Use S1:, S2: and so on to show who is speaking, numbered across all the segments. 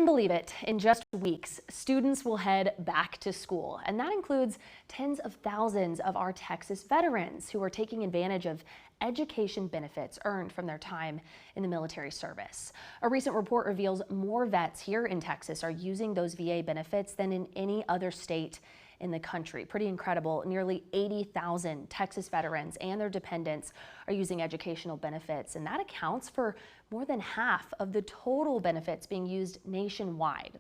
S1: can believe it, in just weeks, students will head back to school, and that includes tens of thousands of our Texas veterans who are taking advantage of education benefits earned from their time in the military service. A recent report reveals more vets here in Texas are using those VA benefits than in any other state in the country. Pretty incredible. Nearly 80,000 Texas veterans and their dependents are using educational benefits, and that accounts for more than half of the total benefits being used nationwide.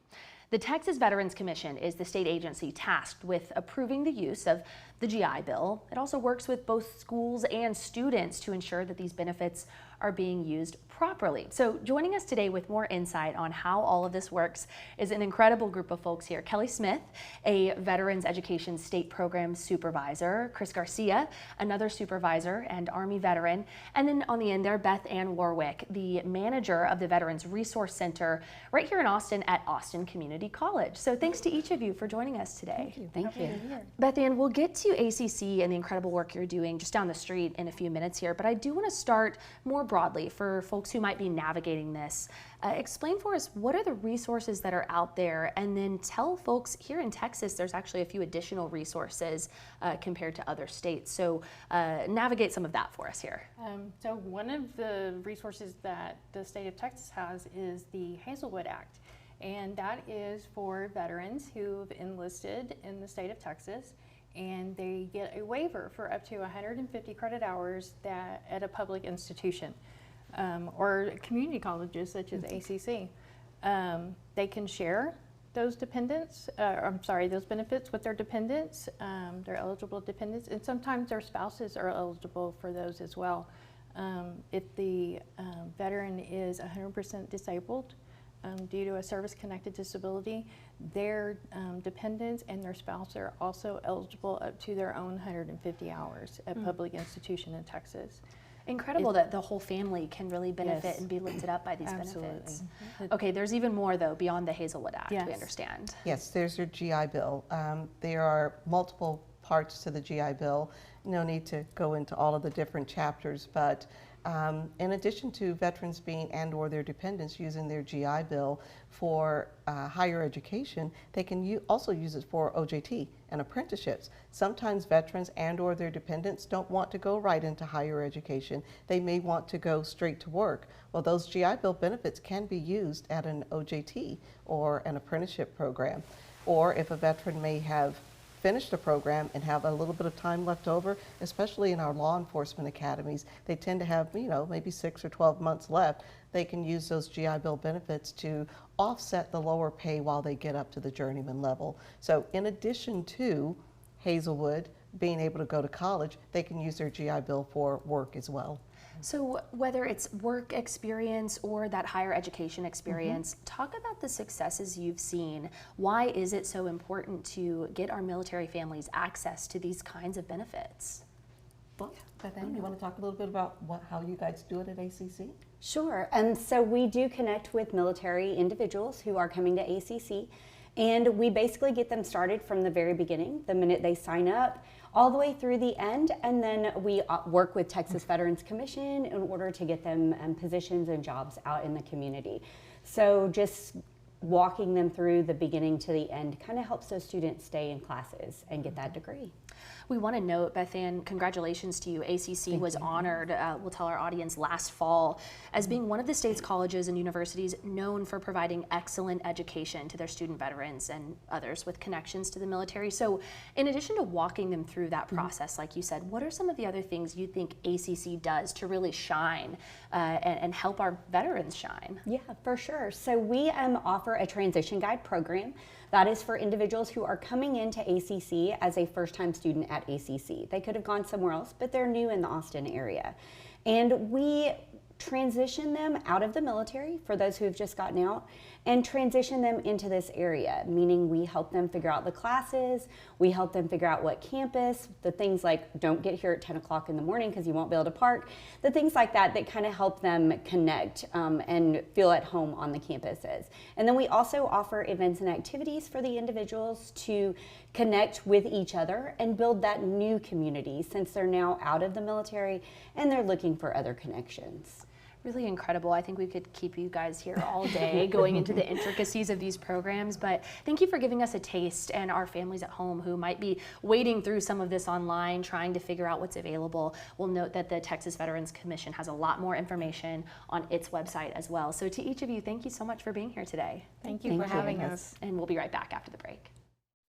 S1: The Texas Veterans Commission is the state agency tasked with approving the use of the GI Bill. It also works with both schools and students to ensure that these benefits are being used properly. So joining us today with more insight on how all of this works is an incredible group of folks here. Kelly Smith, a Veterans Education State Program Supervisor, Chris Garcia, another supervisor and Army veteran, and then on the end there, Beth Ann Warwick, the manager of the Veterans Resource Center right here in Austin at Austin Community College. So thanks to each of you for joining us today.
S2: Thank you.
S1: Beth Ann, we'll get to ACC and the incredible work you're doing just down the street in a few minutes here, but I do want to start more broadly for folks who might be navigating this. Explain for us, what are the resources that are out there, and then tell folks here in Texas there's actually a few additional resources compared to other states. So navigate some of that for us here.
S2: So one of the resources that the state of Texas has is the Hazelwood Act, and that is for veterans who've enlisted in the state of Texas, and they get a waiver for up to 150 credit hours at a public institution or community colleges such as ACC. They can share those those benefits with their dependents, their eligible dependents, and sometimes their spouses are eligible for those as well. If the veteran is 100% disabled due to a service-connected disability, their dependents and their spouse are also eligible up to their own 150 hours at public institution in Texas.
S1: Incredible that the whole family can really benefit and be lifted up by these benefits. Okay, there's even more though beyond the Hazelwood Act, we understand.
S3: Yes, there's your GI Bill. There are multiple parts to the GI Bill. No need to go into all of the different chapters, but in addition to veterans being and/or their dependents using their GI Bill for higher education, they can also use it for OJT and apprenticeships. Sometimes veterans and/or their dependents don't want to go right into higher education. They may want to go straight to work. Well, those GI Bill benefits can be used at an OJT or an apprenticeship program. Or if a veteran may have finished a program and have a little bit of time left over, especially in our law enforcement academies, they tend to have, maybe 6 or 12 months left. They can use those GI Bill benefits to offset the lower pay while they get up to the journeyman level. So in addition to Hazelwood being able to go to college, they can use their GI Bill for work as well.
S1: So whether it's work experience or that higher education experience, talk about the successes you've seen. Why is it so important to get our military families access to these kinds of benefits?
S3: Well, Beth Ann, you want to talk a little bit about how you guys do it at ACC?
S4: Sure, and so we do connect with military individuals who are coming to ACC, and we basically get them started from the very beginning, the minute they sign up, all the way through the end, and then we work with Texas Veterans Commission in order to get them positions and jobs out in the community. So just walking them through the beginning to the end kind of helps those students stay in classes and get that degree.
S1: We want to note, Beth Ann, congratulations to you. ACC was honored, we'll tell our audience, last fall as being one of the state's colleges and universities known for providing excellent education to their student veterans and others with connections to the military. So in addition to walking them through that process, like you said, what are some of the other things you think ACC does to really shine and help our veterans shine?
S4: Yeah, for sure. So we offer a transition guide program that is for individuals who are coming into ACC as a first-time student at ACC. They could have gone somewhere else, but they're new in the Austin area. And we transition them out of the military, for those who have just gotten out, and transition them into this area, meaning we help them figure out the classes, we help them figure out what campus, the things like don't get here at 10 o'clock in the morning because you won't be able to park, the things like that that kind of help them connect and feel at home on the campuses. And then we also offer events and activities for the individuals to connect with each other and build that new community since they're now out of the military and they're looking for other connections.
S1: Really incredible. I think we could keep you guys here all day going into the intricacies of these programs, but thank you for giving us a taste, and our families at home who might be wading through some of this online trying to figure out what's available. We'll note that the Texas Veterans Commission has a lot more information on its website as well. So to each of you, thank you so much for being here today.
S2: Thank you for having us.
S1: And we'll be right back after the break.